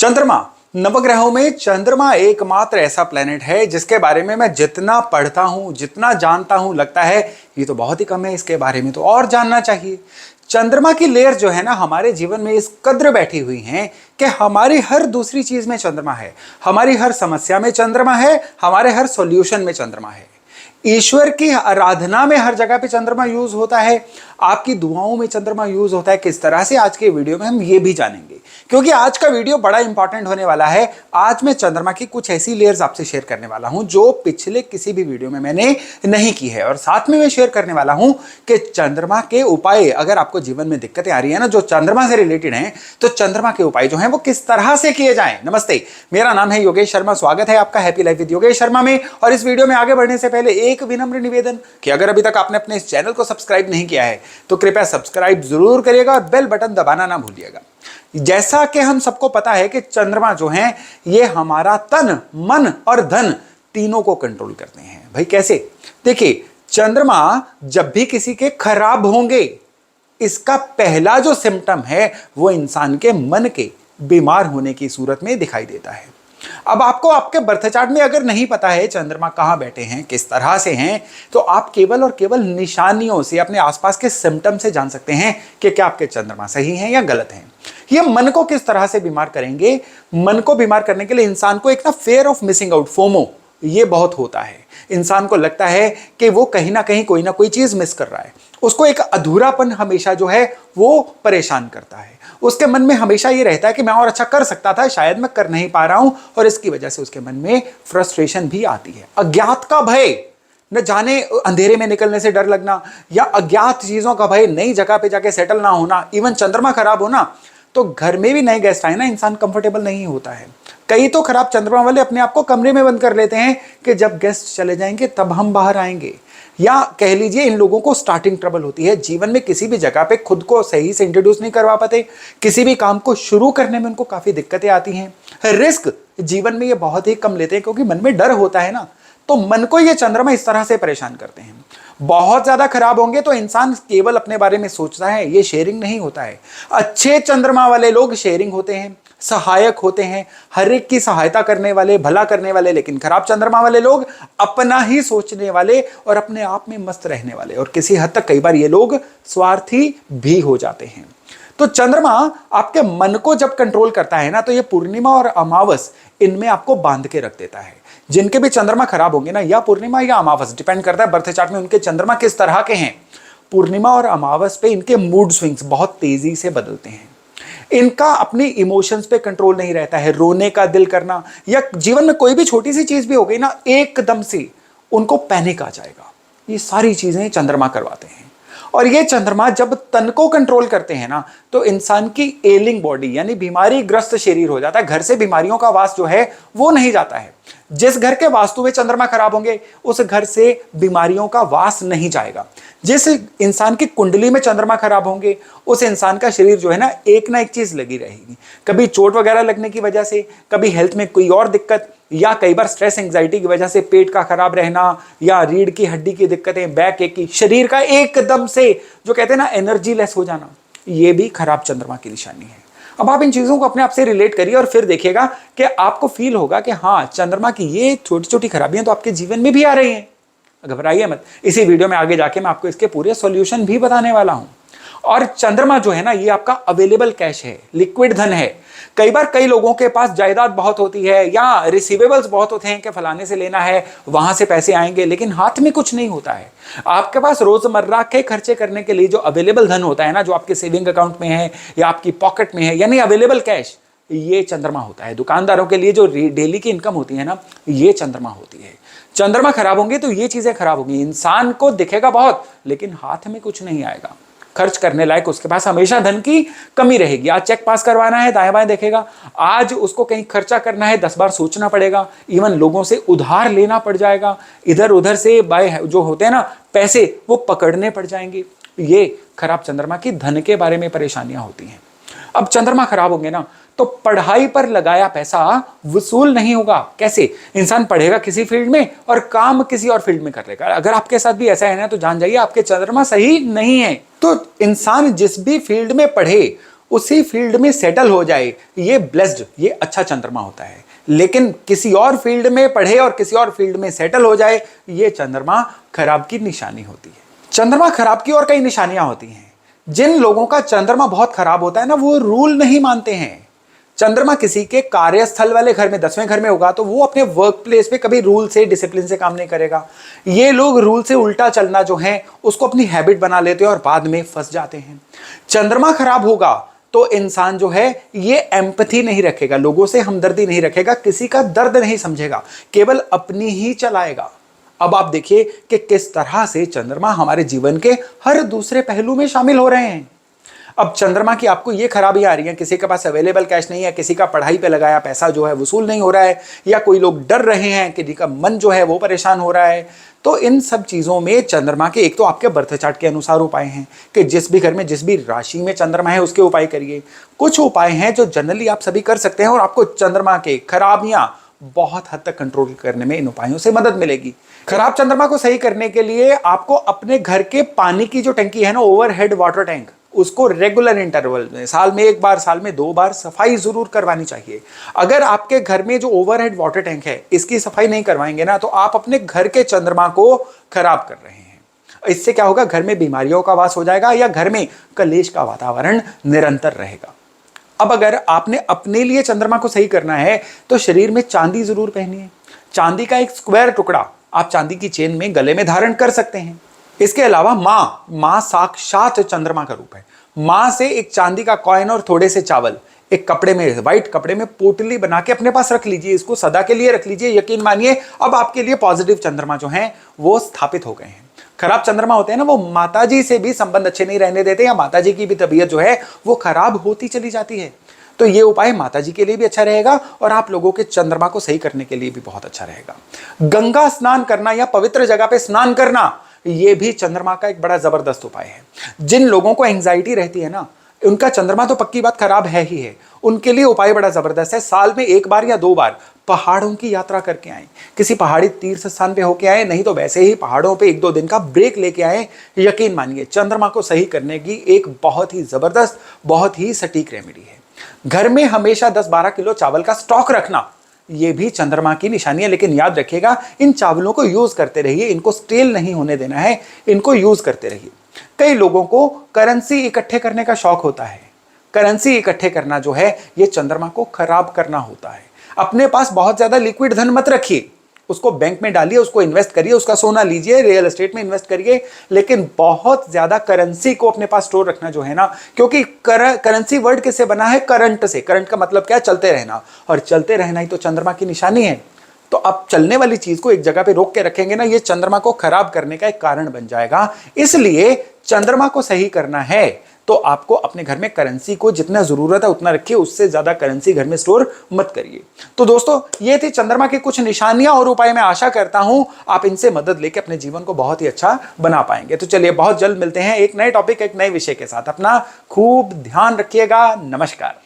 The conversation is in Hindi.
चंद्रमा, नवग्रहों में चंद्रमा एकमात्र ऐसा प्लेनेट है जिसके बारे में मैं जितना पढ़ता हूं, जितना जानता हूं, लगता है ये तो बहुत ही कम है, इसके बारे में तो और जानना चाहिए। चंद्रमा की लेयर जो है ना, हमारे जीवन में इस कद्र बैठी हुई हैं कि हमारी हर दूसरी चीज में चंद्रमा है, हमारी हर समस्या में चंद्रमा है, हमारे हर सॉल्यूशन में चंद्रमा है। ईश्वर की आराधना में हर जगह पे चंद्रमा यूज होता है, आपकी दुआओं में चंद्रमा यूज होता है। किस तरह से, आज के वीडियो में हम ये भी जानेंगे, क्योंकि आज का वीडियो बड़ा इंपॉर्टेंट होने वाला है। आज मैं चंद्रमा की कुछ ऐसी लेयर्स आपसे शेयर करने वाला हूं जो पिछले किसी भी वीडियो में मैंने नहीं की है, और साथ में मैं शेयर करने वाला हूं कि चंद्रमा के उपाय, अगर आपको जीवन में दिक्कतें आ रही है ना जो चंद्रमा से रिलेटेड हैं, तो चंद्रमा के उपाय जो हैं वो किस तरह से किए जाएं। नमस्ते, मेरा नाम है योगेश शर्मा, स्वागत है आपका happy life with Yogesh Sharma में। और इस वीडियो में आगे बढ़ने से पहले एक विनम्र निवेदन कि अगर अभी तक आपने अपने इस चैनल को सब्सक्राइब नहीं किया है तो कृपया सब्सक्राइब जरूर करिएगा और बेल बटन दबाना ना भूलिएगा। जैसा कि हम सबको पता है कि चंद्रमा जो है ये हमारा तन, मन और धन तीनों को कंट्रोल करते हैं। भाई कैसे? देखिए, चंद्रमा जब भी किसी के खराब होंगे, इसका पहला जो सिम्टम है वो इंसान के मन के बीमार होने की सूरत में दिखाई देता है। अब आपको आपके बर्थ चार्ट में अगर नहीं पता है चंद्रमा कहां बैठे हैं, किस तरह से हैं, तो आप केवल और केवल निशानियों से, अपने आसपास के सिम्टम से जान सकते हैं कि क्या आपके चंद्रमा सही हैं या गलत हैं। ये मन को किस तरह से बीमार करेंगे? मन को बीमार करने के लिए इंसान को एक ना fair of missing out, FOMO, ये बहुत होता है। इंसान को लगता है कि वो कहीं ना कहीं कोई ना कोई चीज मिस कर रहा है। उसको एक अधूरापन हमेशा जो है वो परेशान करता है। उसके मन में हमेशा ये रहता है कि मैं और अच्छा कर सकता था, शायद मैं कर नहीं पा रहा हूं, और इसकी वजह से उसके मन में फ्रस्ट्रेशन भी आती है। अज्ञात का भय, न जाने अंधेरे में निकलने से डर लगना, या अज्ञात चीजों का भय, नई जगह पे जाके सेटल ना होना। इवन चंद्रमा खराब होना तो घर में भी नए गेस्ट आए ना, इंसान कंफर्टेबल नहीं होता है। कई तो खराब चंद्रमा वाले अपने आप को कमरे में बंद कर लेते हैं कि जब गेस्ट चले जाएंगे तब हम बाहर आएंगे। या कह लीजिए, इन लोगों को स्टार्टिंग ट्रबल होती है जीवन में, किसी भी जगह पे खुद को सही से इंट्रोड्यूस नहीं करवा पाते, किसी भी काम को शुरू करने में उनको काफी दिक्कतें आती हैं। रिस्क जीवन में ये बहुत ही कम लेते हैं क्योंकि मन में डर होता है ना, तो मन को ये चंद्रमा इस तरह से परेशान करते हैं। बहुत ज्यादा खराब होंगे तो इंसान केवल अपने बारे में सोचता है, ये शेयरिंग नहीं होता है। अच्छे चंद्रमा वाले लोग शेयरिंग होते हैं, सहायक होते हैं, हर एक की सहायता करने वाले, भला करने वाले। लेकिन खराब चंद्रमा वाले लोग अपना ही सोचने वाले और अपने आप में मस्त रहने वाले, और किसी हद तक कई बार ये लोग स्वार्थी भी हो जाते हैं। तो चंद्रमा आपके मन को जब कंट्रोल करता है ना, तो ये पूर्णिमा और अमावस, इनमें आपको बांध के रख देता है। जिनके भी चंद्रमा खराब होंगे ना, या पूर्णिमा या अमावस, डिपेंड करता है बर्थ चार्ट में उनके चंद्रमा किस तरह के हैं। पूर्णिमा और अमावस पे इनके मूड स्विंग्स बहुत तेजी से बदलते हैं। इनका अपनी इमोशंस पे कंट्रोल नहीं रहता है। रोने का दिल करना, या जीवन में कोई भी छोटी सी चीज भी हो गई ना, एकदम से उनको पैनिक आ जाएगा। ये सारी चीजें चंद्रमा करवाते हैं। और ये चंद्रमा जब तन को कंट्रोल करते हैं ना, तो इंसान की एलिंग बॉडी यानी बीमारी ग्रस्त शरीर हो जाता है। घर से बीमारियों का वास जो है वो नहीं जाता है। जिस घर के वास्तु में चंद्रमा खराब होंगे, उस घर से बीमारियों का वास नहीं जाएगा। जिस इंसान की कुंडली में चंद्रमा खराब होंगे, उस इंसान का शरीर जो है ना एक चीज लगी रहेगी। कभी चोट वगैरह लगने की वजह से, कभी हेल्थ में कोई और दिक्कत, या कई बार स्ट्रेस एंजाइटी की वजह से पेट का खराब रहना, या रीढ़ की हड्डी की दिक्कतें, बैक एक की, शरीर का एकदम से जो कहते हैं ना एनर्जी लेस हो जाना, ये भी खराब चंद्रमा की निशानी है। अब आप इन चीजों को अपने आप से रिलेट करिए और फिर देखिएगा कि आपको फील होगा कि हाँ, चंद्रमा की ये छोटी छोटी खराबियां तो आपके जीवन में भी आ रही हैं। घबराइए मत, इसी वीडियो में आगे जाके मैं आपको इसके पूरे सॉल्यूशन भी बताने वाला हूं। और चंद्रमा जो है ना, ये आपका अवेलेबल कैश है, लिक्विड धन है। कई बार कई लोगों के पास जायदाद बहुत होती है, या रिसीवेबल्स बहुत होते हैं कि फलाने से लेना है, वहां से पैसे आएंगे, लेकिन हाथ में कुछ नहीं होता है। आपके पास रोजमर्रा के खर्चे करने के लिए जो अवेलेबल धन होता है ना, जो आपके सेविंग अकाउंट में है या आपकी पॉकेट में है, यानी अवेलेबल कैश, ये चंद्रमा होता है। दुकानदारों के लिए जो डेली की इनकम होती है ना, ये चंद्रमा होती है। चंद्रमा खराब होंगे तो ये चीजें खराब होंगी। इंसान को दिखेगा बहुत, लेकिन हाथ में कुछ नहीं आएगा। खर्च करने लायक उसके पास हमेशा धन की कमी रहेगी। आज चेक पास करवाना है, दाएं बाएं देखेगा। आज उसको कहीं खर्चा करना है, 10 बार सोचना पड़ेगा। इवन लोगों से उधार लेना पड़ जाएगा। इधर उधर से बाय जो होते हैं ना पैसे, वो पकड़ने पड़ जाएंगे। ये खराब चंद्रमा की धन के बारे में परेशानियां होती हैं। अब चंद्रमा खराब होंगे ना, तो पढ़ाई पर लगाया पैसा वसूल नहीं होगा। कैसे? इंसान पढ़ेगा किसी फील्ड में और काम किसी और फील्ड में कर लेगा। अगर आपके साथ भी ऐसा है ना, तो जान जाइए आपके चंद्रमा सही नहीं है। तो इंसान जिस भी फील्ड में पढ़े, उसी फील्ड में सेटल हो जाए, ये ब्लेस्ड, ये अच्छा चंद्रमा होता है। लेकिन किसी और फील्ड में पढ़े और किसी और फील्ड में सेटल हो जाए, ये चंद्रमा खराब की निशानी होती है। चंद्रमा खराब की और कई निशानियां होती हैं। जिन लोगों का चंद्रमा बहुत खराब होता है ना, वो रूल नहीं मानते हैं। चंद्रमा किसी के कार्यस्थल वाले घर में 10वें घर में होगा तो वो अपने वर्क प्लेस पे कभी रूल से, डिसिप्लिन से काम नहीं करेगा। ये लोग रूल से उल्टा चलना जो है उसको अपनी हैबिट बना लेते हैं और बाद में फंस जाते हैं। चंद्रमा खराब होगा तो इंसान जो है ये एम्पैथी नहीं रखेगा, लोगों से हमदर्दी नहीं रखेगा, किसी का दर्द नहीं समझेगा, केवल अपनी ही चलाएगा। अब आप देखिए कि किस तरह से चंद्रमा हमारे जीवन के हर दूसरे पहलू में शामिल हो रहे हैं। अब चंद्रमा की आपको ये खराबी आ रही है, किसी के पास अवेलेबल कैश नहीं है, किसी का पढ़ाई पे लगाया पैसा जो है वसूल नहीं हो रहा है, या कोई लोग डर रहे हैं, किसी का मन जो है वो परेशान हो रहा है। तो इन सब चीजों में चंद्रमा के एक तो आपके बर्थ चार्ट के अनुसार उपाय हैं कि जिस भी घर में जिस भी राशि में चंद्रमा है उसके उपाय करिए। कुछ उपाय हैं जो जनरली आप सभी कर सकते हैं और आपको चंद्रमा के खराबियां बहुत हद तक कंट्रोल करने में इन उपायों से मदद मिलेगी। खराब चंद्रमा को सही करने के लिए आपको अपने घर के पानी की जो टंकी है ना, ओवरहेड वाटर टैंक, उसको रेगुलर इंटरवल में, साल में 1 बार, साल में 2 बार सफाई जरूर करवानी चाहिए। अगर आपके घर में जो ओवरहेड वाटर टैंक है इसकी सफाई नहीं करवाएंगे ना, तो आप अपने घर के चंद्रमा को खराब कर रहे हैं। इससे क्या होगा, घर में बीमारियों का वास हो जाएगा या घर में कलेश का वातावरण निरंतर रहेगा। अब अगर आपने अपने लिए चंद्रमा को सही करना है तो शरीर में चांदी जरूर पहनिए। चांदी का एक स्क्वायर टुकड़ा आप चांदी की चेन में गले में धारण कर सकते हैं। इसके अलावा मां साक्षात चंद्रमा का रूप है। मां से एक चांदी का कॉइन और थोड़े से चावल एक कपड़े में, व्हाइट कपड़े में पोटली बना के अपने पास रख लीजिए, इसको सदा के लिए रख लीजिए। यकीन मानिए अब आपके लिए पॉजिटिव चंद्रमा जो हैं वो स्थापित हो गए हैं। खराब चंद्रमा होते हैं ना, वो माताजी से भी संबंध अच्छे नहीं रहने देते, या माताजी की भी तबीयत जो है वो खराब होती चली जाती है। तो ये उपाय माताजी के लिए भी अच्छा रहेगा और आप लोगों के चंद्रमा को सही करने के लिए भी बहुत अच्छा रहेगा। गंगा स्नान करना या पवित्र जगह पे स्नान करना, ये भी चंद्रमा का एक बड़ा जबरदस्त उपाय है। जिन लोगों को एंजाइटी रहती है ना, उनका चंद्रमा तो पक्की बात खराब है ही है, उनके लिए उपाय बड़ा जबरदस्त है। साल में 1 बार या 2 बार पहाड़ों की यात्रा करके आए, किसी पहाड़ी तीर्थ स्थान पे होके आए, नहीं तो वैसे ही पहाड़ों पे 1-2 दिन का ब्रेक लेके आए। यकीन मानिए चंद्रमा को सही करने की एक बहुत ही जबरदस्त, बहुत ही सटीक रेमेडी है। घर में हमेशा 10-12 किलो चावल का स्टॉक रखना, ये भी चंद्रमा की निशानी है। लेकिन याद रखिएगा, इन चावलों को यूज करते रहिए, इनको स्टेल नहीं होने देना है, इनको यूज करते रहिए। कई लोगों को करेंसी इकट्ठे करने का शौक होता है। करेंसी इकट्ठे करना जो है ये चंद्रमा को खराब करना होता है। अपने पास बहुत ज्यादा लिक्विड धन मत रखिए, उसको बैंक में डालिए, उसको इन्वेस्ट करिए, उसका सोना लीजिए, रियल एस्टेट में इन्वेस्ट करिए, लेकिन बहुत ज्यादा करेंसी को अपने पास स्टोर रखना जो है ना, क्योंकि करेंसी वर्ड किससे बना है, करंट से। करंट का मतलब क्या है, चलते रहना, और चलते रहना ही तो चंद्रमा की निशानी है। तो आप चलने वाली चीज को एक जगह पे रोक के रखेंगे ना, ये चंद्रमा को खराब करने का एक कारण बन जाएगा। इसलिए चंद्रमा को सही करना है तो आपको अपने घर में करेंसी को जितना जरूरत है उतना रखिए, उससे ज्यादा करेंसी घर में स्टोर मत करिए। तो दोस्तों, ये थी चंद्रमा की कुछ निशानियां और उपाय। मैं आशा करता हूं आप इनसे मदद लेके अपने जीवन को बहुत ही अच्छा बना पाएंगे। तो चलिए, बहुत जल्द मिलते हैं एक नए टॉपिक, एक नए विषय के साथ। अपना खूब ध्यान रखिएगा। नमस्कार।